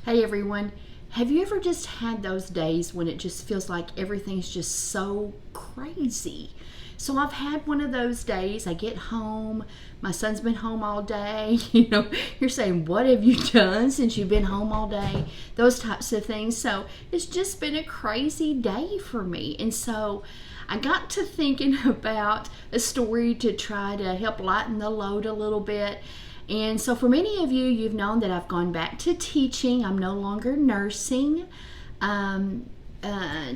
Hey everyone, have you ever just had those days when it just feels like everything's just so crazy? So I've had one of those days. I get home, my son's been home all day. You're saying, what have you done since you've been home all day? Those types of things. So it's just been a crazy day for me. And so I got to thinking about a story to try to help lighten the load a little bit. And so for many of you, you've known that I've gone back to teaching. I'm no longer nursing.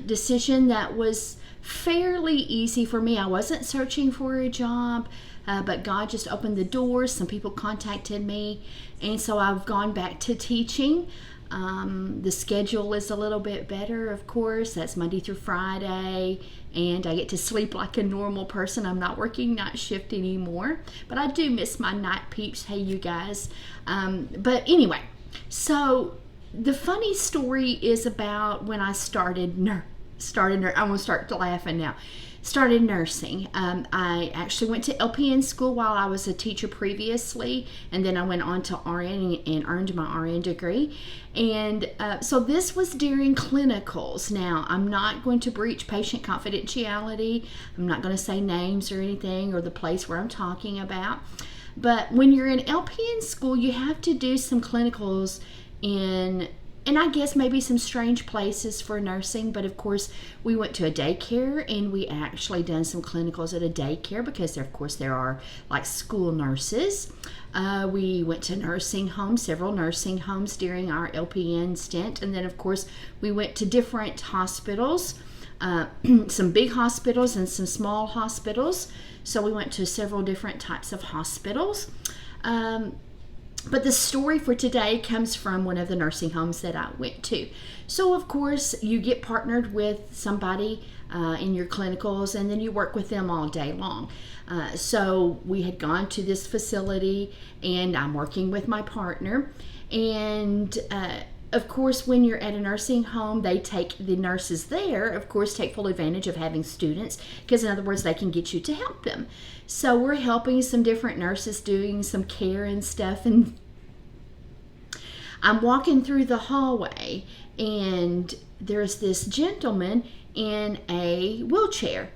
Decision that was fairly easy for me. I wasn't searching for a job, but God just opened the doors. Some people contacted me, and so I've gone back to teaching. The schedule is a little bit better, of course. That's Monday through Friday, and I get to sleep like a normal person. I'm not working night shift anymore, but I do miss my night peeps. Hey, you guys. But anyway, so the funny story is about when I started I'm going to start laughing now. Started nursing. I actually went to LPN school while I was a teacher previously, and then I went on to RN and earned my RN degree. And so this was during clinicals. Now, I'm not going to breach patient confidentiality. I'm not going to say names or anything or the place where I'm talking about. But when you're in LPN school, you have to do some clinicals and I guess maybe some strange places for nursing, but of course we went to a daycare and we actually done some clinicals at a daycare because there are like school nurses. We went to nursing homes, several nursing homes during our LPN stint, and then of course we went to different hospitals, some big hospitals and some small hospitals. So we went to several different types of hospitals. But the story for today comes from one of the nursing homes that I went to. So, of course, you get partnered with somebody in your clinicals, and then you work with them all day long. So we had gone to this facility, and I'm working with my partner. And, of course, when you're at a nursing home, the nurses there, of course, take full advantage of having students, because in other words, they can get you to help them. So we're helping some different nurses doing some care and stuff, and I'm walking through the hallway, and there's this gentleman in a wheelchair,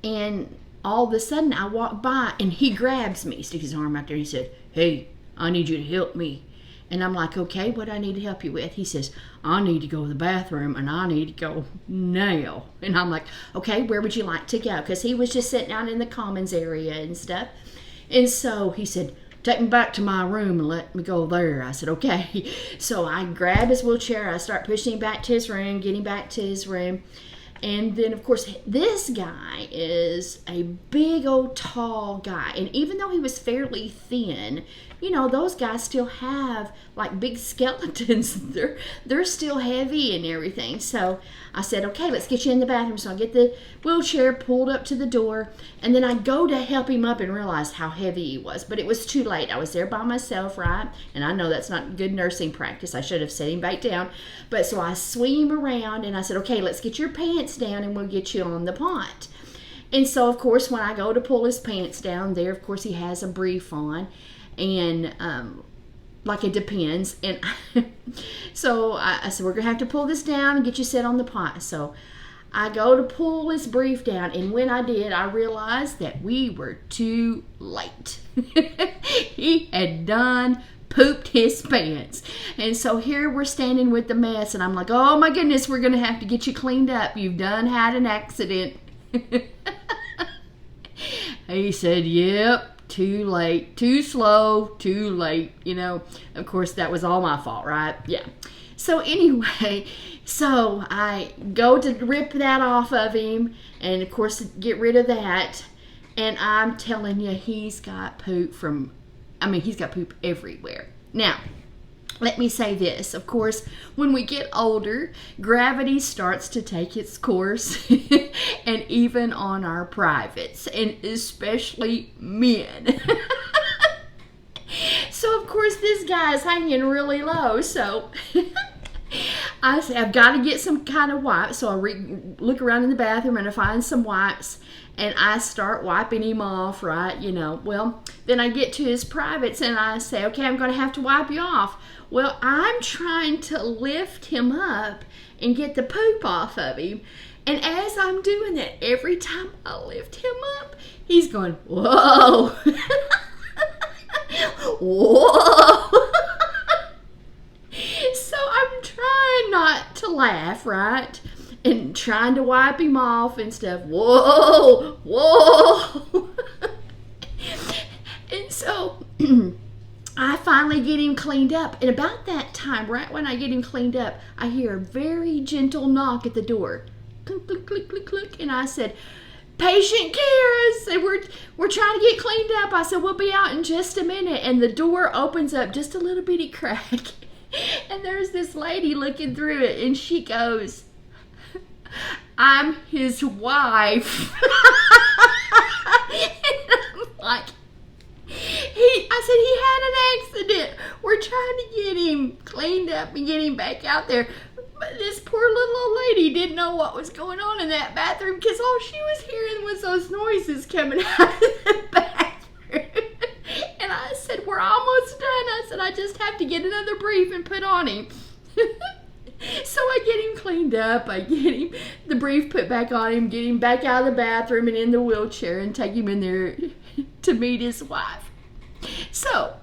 and all of a sudden I walk by, and he grabs me, sticks his arm out there, and he said, "Hey, I need you to help me." And I'm like, "Okay, what do I need to help you with?" He says, "I need to go to the bathroom, and I need to go now." And I'm like, "Okay, where would you like to go?" Because he was just sitting down in the commons area and stuff. And so he said, "Take me back to my room and let me go there." I said, "Okay." So I grab his wheelchair, I start pushing him back to his room, getting back to his room. And then, of course, this guy is a big old tall guy. And even though he was fairly thin, those guys still have like big skeletons. They're still heavy and everything. So I said, "Okay, let's get you in the bathroom." So I get the wheelchair pulled up to the door, and then I go to help him up and realize how heavy he was. But it was too late. I was there by myself, right? And I know that's not good nursing practice. I should have set him back down. But so I swing him around, and I said, "Okay, let's get your pants down, and we'll get you on the pot." And so, of course, when I go to pull his pants down, there, of course, he has a brief on. And like it depends. And so I said, "We're going to have to pull this down and get you set on the pot." So I go to pull his brief down. And when I did, I realized that we were too late. He had done pooped his pants. And so here we're standing with the mess. And I'm like, "Oh my goodness, we're going to have to get you cleaned up. You've done had an accident." He said, "Yep. Too late, too slow, too late." Of course, that was all my fault, right? Yeah. So anyway, so I go to rip that off of him and, of course, get rid of that. And I'm telling you, he's got poop everywhere. Now, let me say this. Of course, when we get older, gravity starts to take its course, and even on our privates, and especially men. So, of course, this guy's hanging really low. So, I say, I've got to get some kind of wipes. So I look around in the bathroom and I find some wipes and I start wiping him off, right? Well, then I get to his privates and I say, okay, I'm going to have to wipe you off. Well, I'm trying to lift him up and get the poop off of him. And as I'm doing that, every time I lift him up, he's going, whoa. Whoa. So I'm trying not to laugh, right? And trying to wipe him off and stuff. Whoa, whoa. And so I finally get him cleaned up. And about that time, right when I get him cleaned up, I hear a very gentle knock at the door. Click, click, click, click, click. And I said, patient care. I said, we're trying to get cleaned up. I said, we'll be out in just a minute. And the door opens up just a little bitty crack. And there's this lady looking through it. And she goes, I'm his wife. And I'm like, I said, he had an accident. We're trying to get him cleaned up and get him back out there. But this poor little old lady didn't know what was going on in that bathroom because all she was hearing was those noises coming out of the bathroom. And I said, we're almost done. I said, I just have to get another brief and put on him. So I get him cleaned up. I get him the brief put back on him, get him back out of the bathroom and in the wheelchair and take him in there to meet his wife. So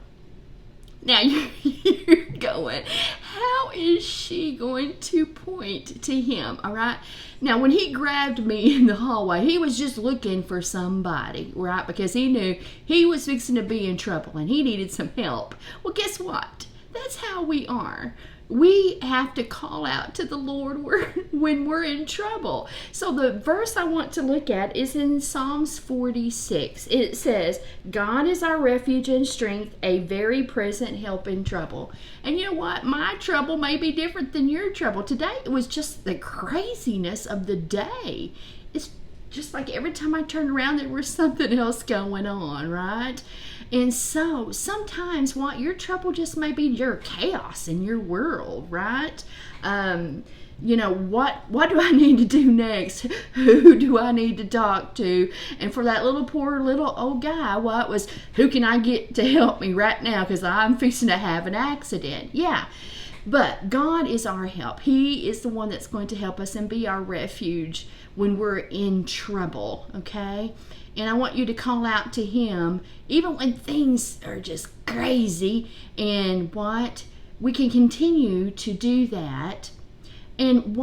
now you're going, how is she going to point to him? All right. Now, when he grabbed me in the hallway, he was just looking for somebody, right? Because he knew he was fixing to be in trouble and he needed some help. Well, guess what? That's how we are. We have to call out to the Lord when we're in trouble. So the verse I want to look at is in Psalms 46. It says, God is our refuge and strength, a very present help in trouble. And you know what? My trouble may be different than your trouble. Today it was just the craziness of the day. It's just like every time I turned around, there was something else going on, right? And so sometimes your trouble just may be your chaos in your world, right? What do I need to do next? Who do I need to talk to? And for that poor little old guy, who can I get to help me right now? Because I'm fixing to have an accident. Yeah. But God is our help. He is the one that's going to help us and be our refuge when we're in trouble, okay? And I want you to call out to Him even when things are just crazy. And we can continue to do that and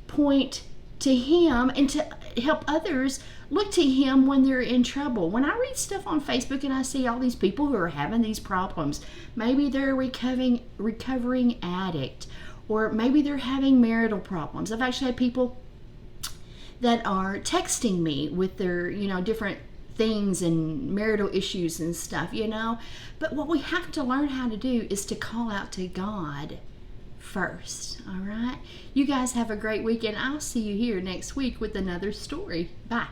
point to Him and to help others look to Him when they're in trouble. When I read stuff on Facebook and I see all these people who are having these problems, maybe they're a recovering addict, or maybe they're having marital problems. I've actually had people that are texting me with their, different things and marital issues and stuff, But what we have to learn how to do is to call out to God first, all right? You guys have a great weekend. I'll see you here next week with another story. Bye.